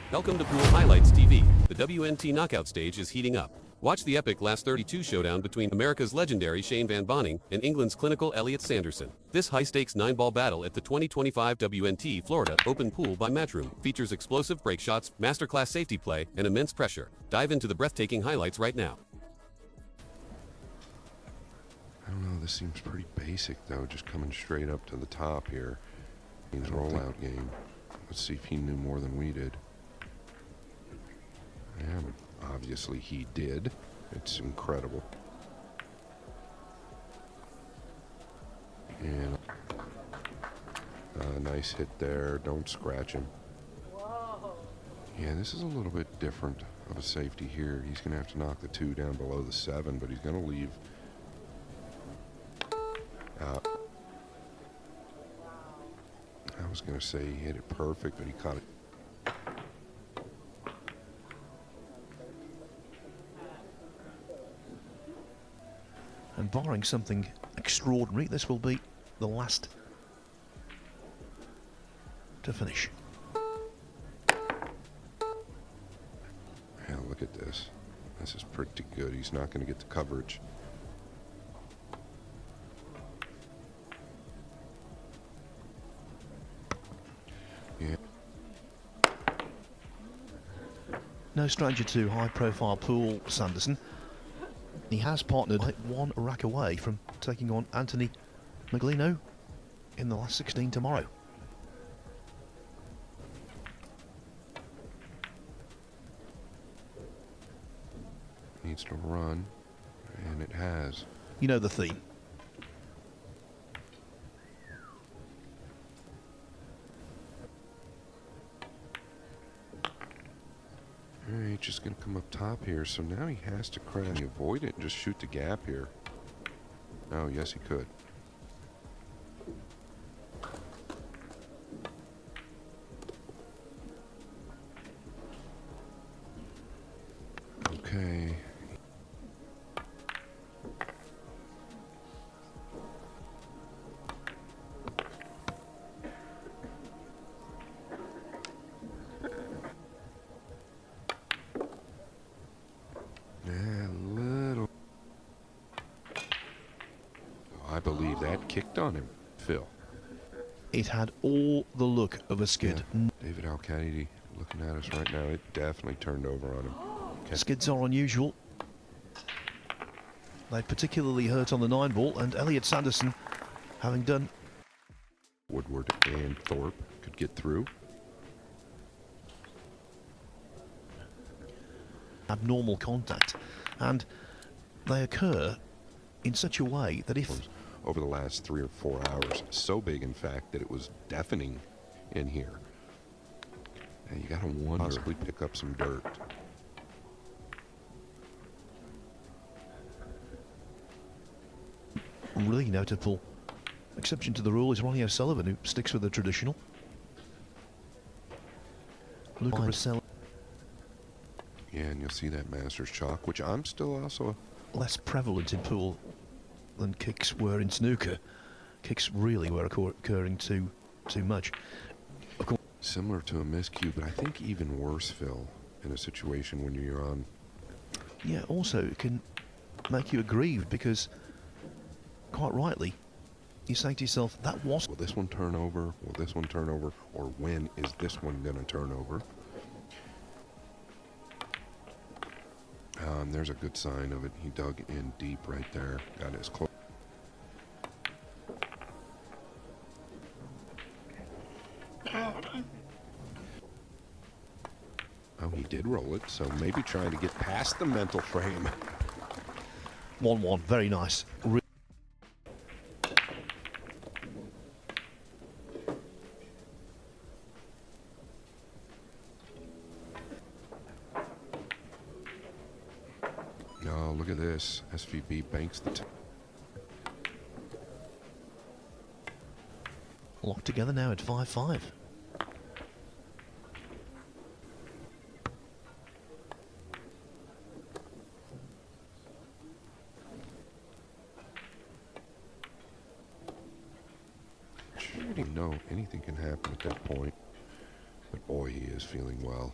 Welcome to Pool Highlights TV. The WNT knockout stage is heating up. Watch the epic last 32 showdown between America's legendary Shane Van Boening and England's clinical Elliott Sanderson. This high-stakes 9-ball battle at the 2025 WNT Florida Open Pool by Matchroom features explosive break shots, masterclass safety play, and immense pressure. Dive into the breathtaking highlights right now. I don't know, this seems pretty basic though, just coming straight up to the top here. In the rollout game. Let's see if he knew more than we did. Yeah, obviously he did. It's incredible. And nice hit there. Don't scratch him. Whoa. Yeah, this is a little bit different of a safety here. He's going to have to knock the 2 down below the 7, but he's going to leave out. I was going to say he hit it perfect, but he caught it. And barring something extraordinary, this will be the last to finish. Yeah, look at this. This is pretty good. He's not going to get the coverage. Yeah. No stranger to high-profile pool, Sanderson. He has partnered one rack away from taking on Anthony Maglino in the last 16 tomorrow. Needs to run, and it has. You know the theme. Alright, just going to come up top here, so now he has to crash. Avoid it and just shoot the gap here. Oh, yes he could. Okay. I believe that kicked on him, Phil. It had all the look of a skid. Yeah. David Al-Kennedy looking at us right now. It definitely turned over on him. Okay. Skids are unusual. They particularly hurt on the 9-ball, and Elliott Sanderson, having done... Woodward and Thorpe could get through. Abnormal contact, and they occur in such a way that if... Over the last 3 or 4 hours, so big in fact that it was deafening in here. And you gotta wonder, possibly pick up some dirt. Really notable exception to the rule is Ronnie O'Sullivan, who sticks with the traditional. Luca Brissell. Yeah, and you'll see that Masters chalk, which I'm still also... Less prevalent in pool than kicks were in snooker. Kicks really were occurring too much. Of course, similar to a miscue, but I think even worse, Phil, in a situation when you're on... Yeah, also it can make you aggrieved because, quite rightly, you say to yourself, that was... Will this one turn over? Will this one turn over? Or when is this one going to turn over? There's a good sign of it. He dug in deep right there. Got his close. Oh, he did roll it, so maybe trying to get past the mental frame. 1-1, very nice. Oh, look at this. SVB banks the... Locked together now at 5-5. No, anything can happen at that point. But boy, he is feeling well.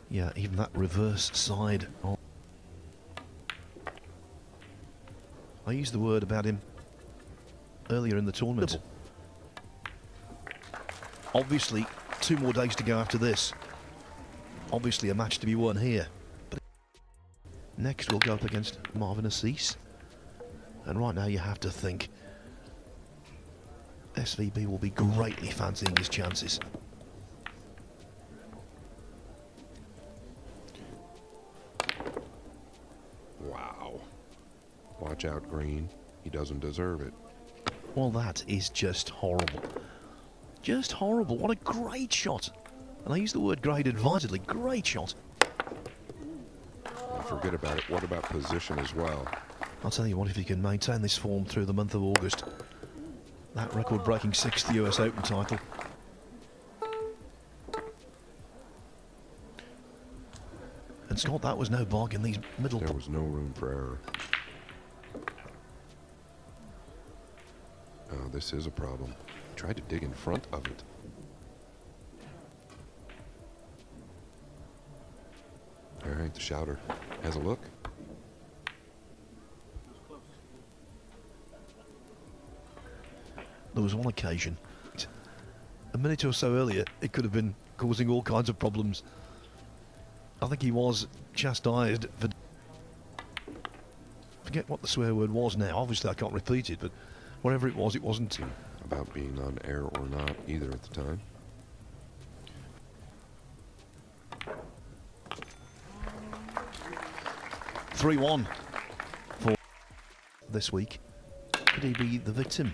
Yeah, even that reverse side. I used the word about him earlier in the tournament. Obviously, 2 more days to go after this. Obviously, a match to be won here. But next, we'll go up against Marvin Assis. And right now, you have to think SVB will be greatly fancying his chances. Wow. Watch out, Green. He doesn't deserve it. Well, that is just horrible. Just horrible. What a great shot. And I use the word great advisedly. Great shot. Forget about it. What about position as well? I'll tell you what, if he can maintain this form through the month of August, that record-breaking 6th US Open title. And Scott, that was no bargain. These middle... There was no room for error. Oh, this is a problem. Tried to dig in front of it. All right, the shouter has a look. There was one occasion, a minute or so earlier, it could have been causing all kinds of problems. I think he was chastised for... Forget what the swear word was now. Obviously, I can't repeat it, but whatever it wasn't... About being on air or not either at the time. (3-1) for this week. Could he be the victim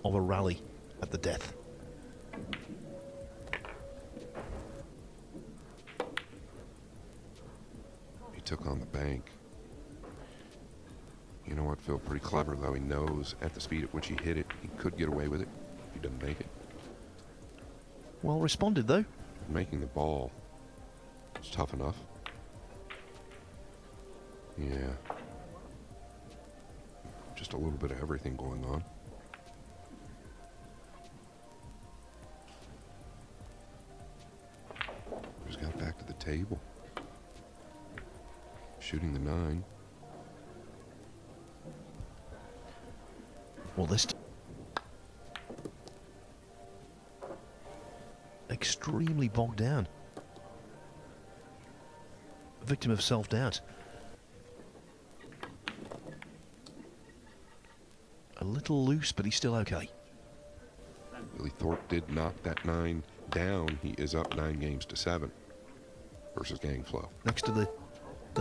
of a rally at the death? He took on the bank. You know what, Phil? Pretty clever, though. He knows at the speed at which he hit it, he could get away with it if he doesn't make it. Well responded, though. Making the ball is tough enough. Yeah. Just a little bit of everything going on. He's got it back to the table. Shooting the 9. Well, this... extremely bogged down. Victim of self-doubt. A little loose, but he's still okay. Billy Thorpe did knock that 9 down. He is up 9 games to 7 versus Gang Flow. Next to the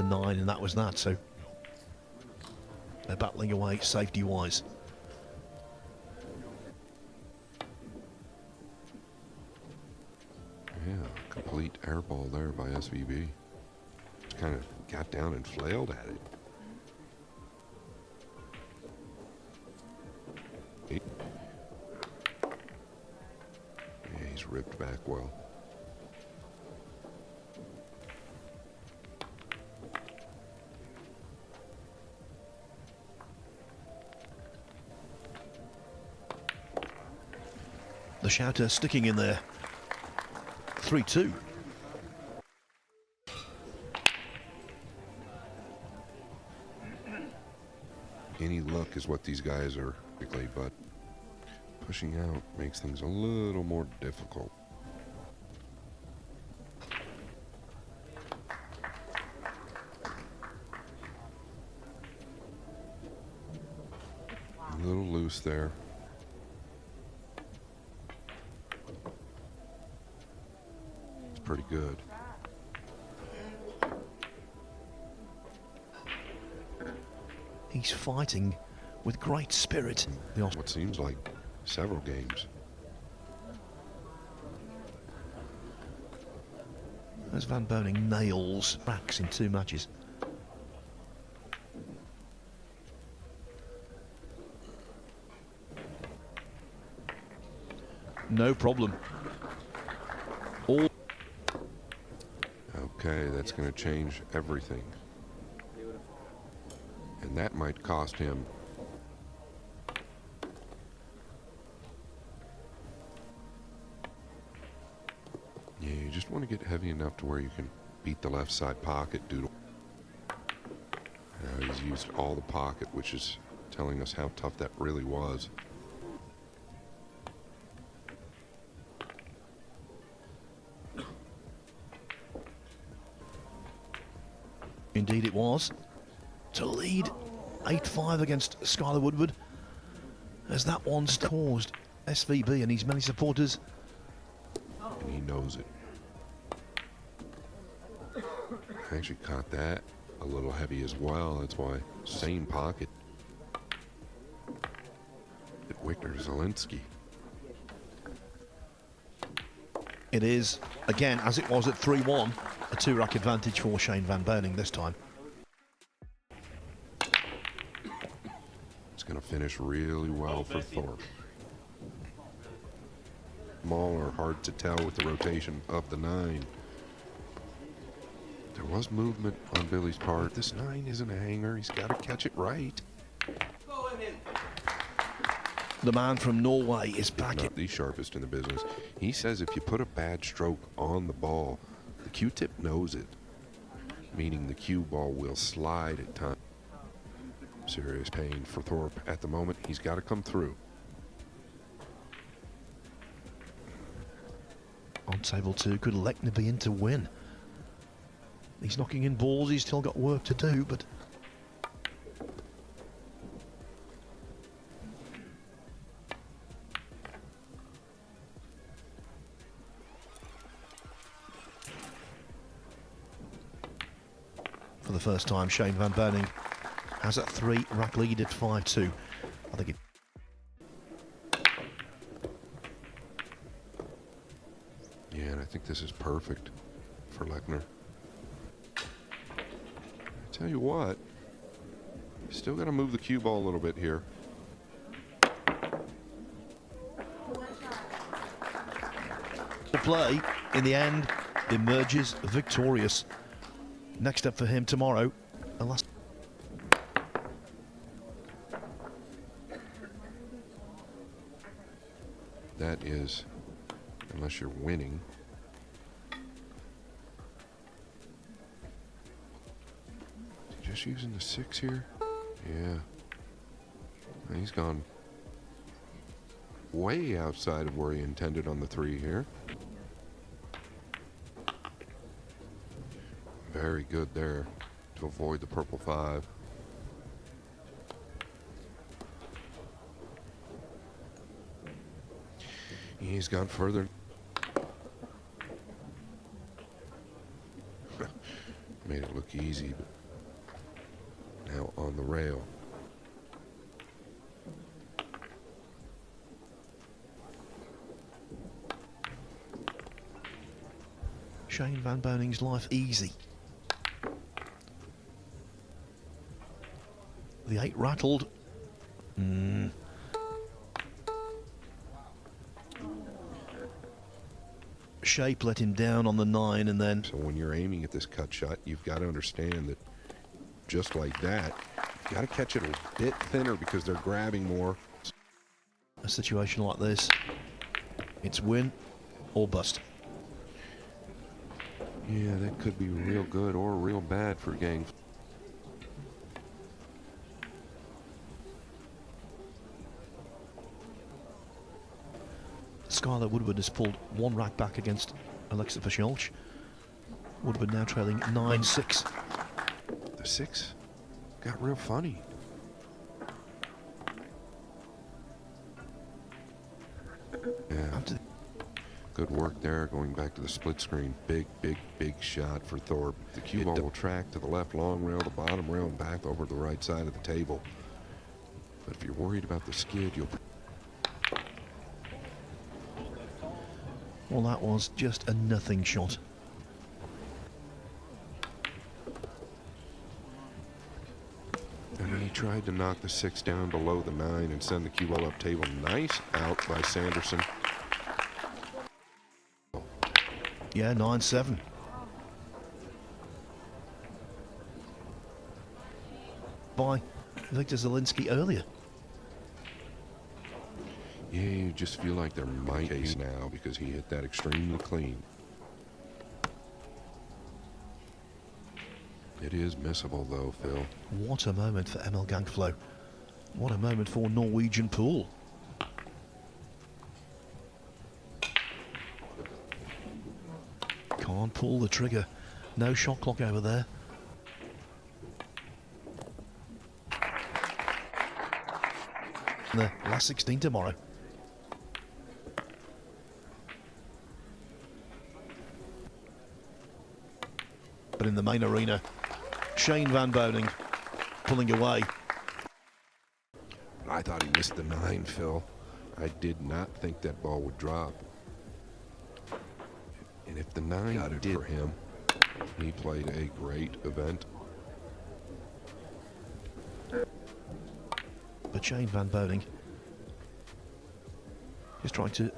9, and that was that, so they're battling away safety-wise. Yeah, complete airball there by SVB. Just kind of got down and flailed at it. Yeah, he's ripped back well. The shouter sticking in there. 3-2. Any luck is what these guys are, but pushing out makes things a little more difficult. A little loose there. It's pretty good. He's fighting with great spirit. What seems like several games. As Van Boening nails racks in 2 matches. No problem. All. Okay, that's going to change everything. And that might cost him. Yeah, you just want to get heavy enough to where you can beat the left side pocket due to... Now he's used all the pocket, which is telling us how tough that really was. Indeed it was. To lead 8-5 against Skylar Woodward, as that one's caused SVB and his many supporters. And he knows it. I actually caught that a little heavy as well. That's why same pocket. Victor Zielinski. It is, again, as it was at 3-1, a two-rack advantage for Shane Van Boening this time. It's going to finish really well for Thorpe. Small or hard to tell with the rotation of the 9. There was movement on Billy's part. This 9 isn't a hanger. He's got to catch it right. The man from Norway is back. Not the sharpest in the business. He says if you put a bad stroke on the ball, the Q-tip knows it, meaning the cue ball will slide at times. Serious pain for Thorpe at the moment. He's got to come through. On table 2, could Lechner be in to win? He's knocking in balls, he's still got work to do, but... For the first time, Shane Van Boening has a 3-rack lead at 5-2. I think it... Yeah, and I think this is perfect for Lechner. I tell you what, still got to move the cue ball a little bit here. The play, in the end, emerges victorious. Next up for him tomorrow, a last... That is, unless you're winning. Is he just using the 6 here? Yeah. He's gone way outside of where he intended on the 3 here. Very good there to avoid the purple 5. He's gone further. Made it look easy, but now on the rail. Shane Van Boening's life easy. The 8 rattled. Shape let him down on the 9, and then... So when you're aiming at this cut shot, you've got to understand that just like that, you've got to catch it a bit thinner because they're grabbing more. A situation like this, it's win or bust. Yeah, that could be real good or real bad for Gang. Skylar Woodward has pulled 1 rack back against Alexa Pashulch. Woodward now trailing 9-6. The 6 got real funny. Yeah. Good work there, going back to the split screen. Big, big, big shot for Thorpe. The cue ball will track to the left long rail, the bottom rail, and back over to the right side of the table. But if you're worried about the skid, you'll... Well, that was just a nothing shot. And then he tried to knock the 6 down below the 9 and send the cue ball up table. Nice out by Sanderson. Yeah, 9-7. By Victor Zielinski earlier. Yeah, you just feel like there might be now because he hit that extremely clean. It is missable though, Phil. What a moment for Emil Gangflo. What a moment for Norwegian Pool. Can't pull the trigger. No shot clock over there. The last 16 tomorrow. But in the main arena, Shane Van Boening pulling away. I thought he missed the 9, Phil. I did not think that ball would drop. And if the 9 got it for him, he played a great event. But Shane Van Boening is trying to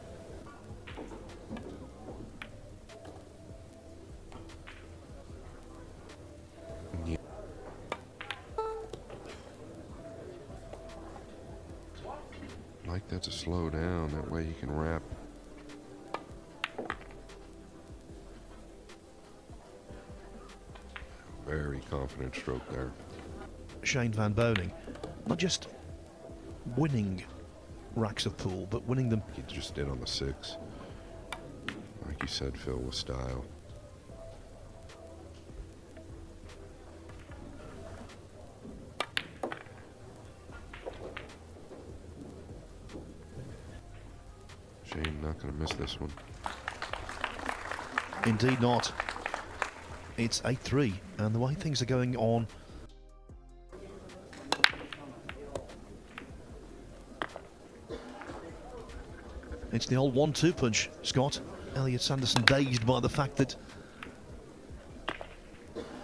like that to slow down, that way he can wrap. Very confident stroke there. Shane Van Boening not just winning racks of pool, but winning them. He just did on the 6. Like you said, Phil, with style. Shane not going to miss this one. Indeed not. It's 8-3, and the way things are going on, it's the old 1-2 punch, Scott. Elliott Sanderson dazed by the fact that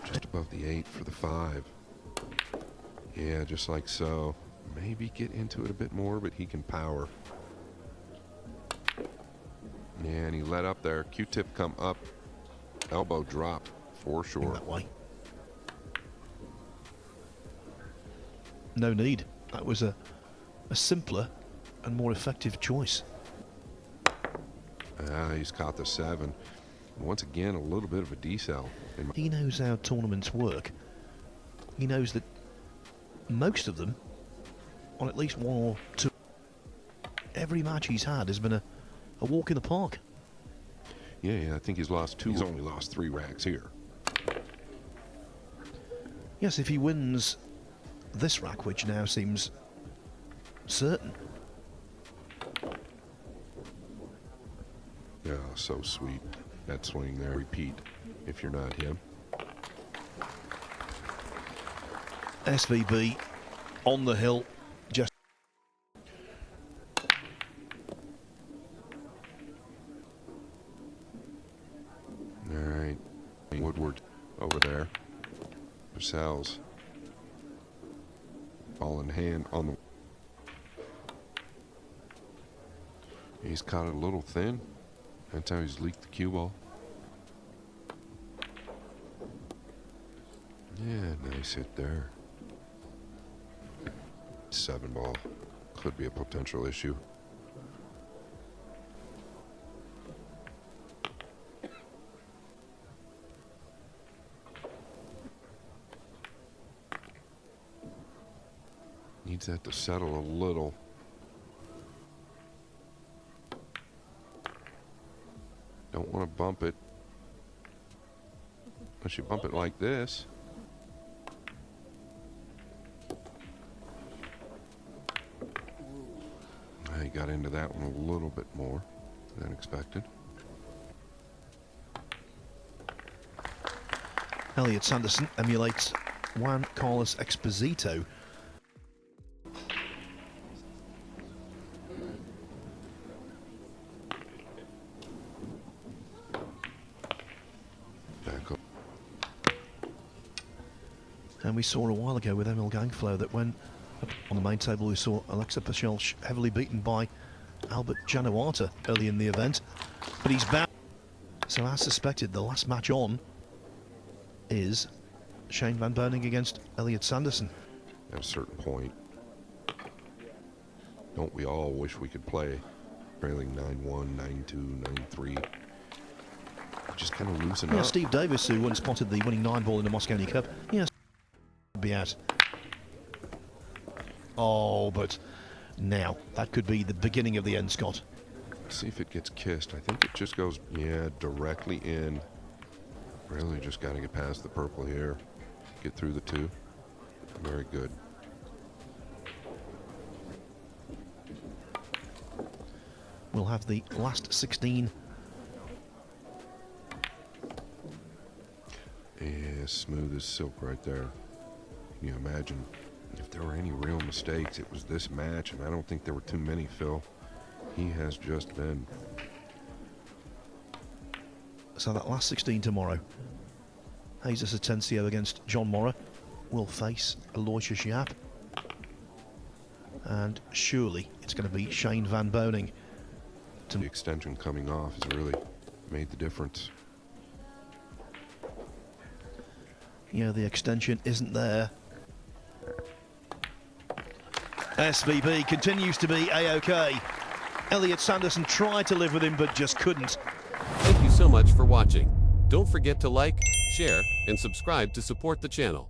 just above the 8 for the 5. Yeah, just like so. Maybe get into it a bit more, but he can power. Yeah, and he let up there. Q-tip come up. Elbow drop for sure. that way. No need. That was a simpler and more effective choice. He's caught the 7. Once again, a little bit of a decel. He knows how tournaments work. He knows that most of them, on at least 1 or 2, every match he's had has been a walk in the park. Yeah, I think he's lost 2. He's only lost 3 racks here. Yes, if he wins this rack, which now seems certain. Yeah, so sweet. That swing there. Repeat if you're not him. SVB on the hill. Just all right. Woodward over there. Purcell's ball in hand on the. He's caught it a little thin. That's how he's leaked the cue ball. Yeah, nice hit there. 7 ball. Could be a potential issue. Needs that to settle a little. Don't want to bump it. Unless you bump it like this. I got into that one a little bit more than expected. Elliott Sanderson emulates Juan Carlos Exposito. Back up. And we saw a while ago with Emil Gangflo that when on the main table we saw Alexa Pachelch heavily beaten by Albert Januata early in the event, but he's back. So as suspected, the last match on is Shane Van Boening against Elliott Sanderson. At a certain point, don't we all wish we could play trailing 9-1, 9-2, 9-3? just kind of loosen Yeah, up. Steve Davis, who once spotted the winning 9-ball in the Mosconi Cup, yes, be out. Oh, but now that could be the beginning of the end, Scott. See if it gets kissed. I think it just goes, yeah, directly in. Really just got to get past the purple here. Get through the 2. Very good. We'll have the last 16. Yeah, smooth as silk right there. Can you imagine if there were any real mistakes? It was this match, and I don't think there were too many, Phil. He has just been. So that last 16 tomorrow. Jesus Atencio against John Morra will face Aloysius Yap. And surely it's going to be Shane Van Boening. The extension coming off has really made the difference. Yeah, the extension isn't there. SVB continues to be A-OK. Elliott Sanderson tried to live with him but just couldn't. Thank you so much for watching. Don't forget to like, share, and subscribe to support the channel.